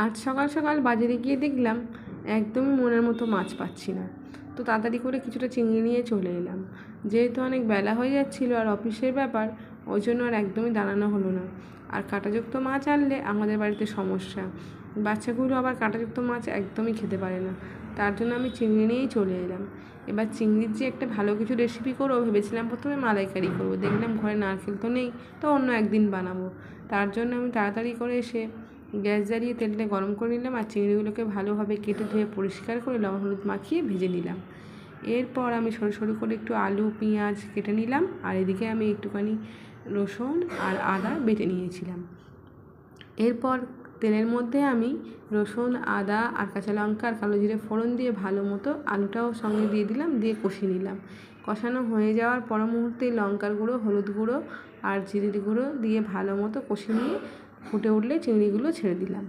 আজ সকাল সকাল বাজারে গিয়ে দেখলাম একদমই মনের মতো মাছ পাচ্ছি না। তো তাড়াতাড়ি করে কিছুটা চিংড়ি নিয়ে চলে এলাম। যেহেতু অনেক বেলা হয়ে যাচ্ছিলো আর অফিসের ব্যাপার, ওই জন্য আর একদমই দাঁড়ানো হলো না। আর কাঁটাযুক্ত মাছ আনলে আমাদের বাড়িতে সমস্যা, বাচ্চাগুলো আবার কাঁটাযুক্ত মাছ একদমই খেতে পারে না। তার জন্য আমি চিংড়ি নিয়েই চলে এলাম। এবার চিংড়ির যে একটা ভালো কিছু রেসিপি করবো ভেবেছিলাম, প্রথমে মালাইকারি করবো, দেখলাম ঘরে নারকেল তো নেই, তো অন্য একদিন বানাবো। তার জন্য আমি তাড়াতাড়ি করে এসে গ্যাস জ্বালিয়ে তেলটা গরম করে নিলাম আর চিংড়িগুলোকে ভালোভাবে কেটে ধুয়ে পরিষ্কার করে লবণ হলুদ মাখিয়ে ভেজে নিলাম। এরপর আমি সরু সরু করে একটু আলু পেঁয়াজ কেটে নিলাম, আর এদিকে আমি একটুখানি রসুন আর আদা বেটে নিয়েছিলাম। এরপর তেলের মধ্যে আমি রসুন আদা আর কাঁচা লঙ্কা আর কালো জিরে ফোড়ন দিয়ে ভালো মতো আলুটাও সঙ্গে দিয়ে দিলাম, দিয়ে কষিয়ে নিলাম। কষানো হয়ে যাওয়ার পর মুহূর্তেই লঙ্কার গুঁড়ো হলুদ গুঁড়ো আর জিরের গুঁড়ো দিয়ে ভালো মতো কষিয়ে নিয়ে ফুটে উঠলে চিংড়িগুলো ছেড়ে দিলাম।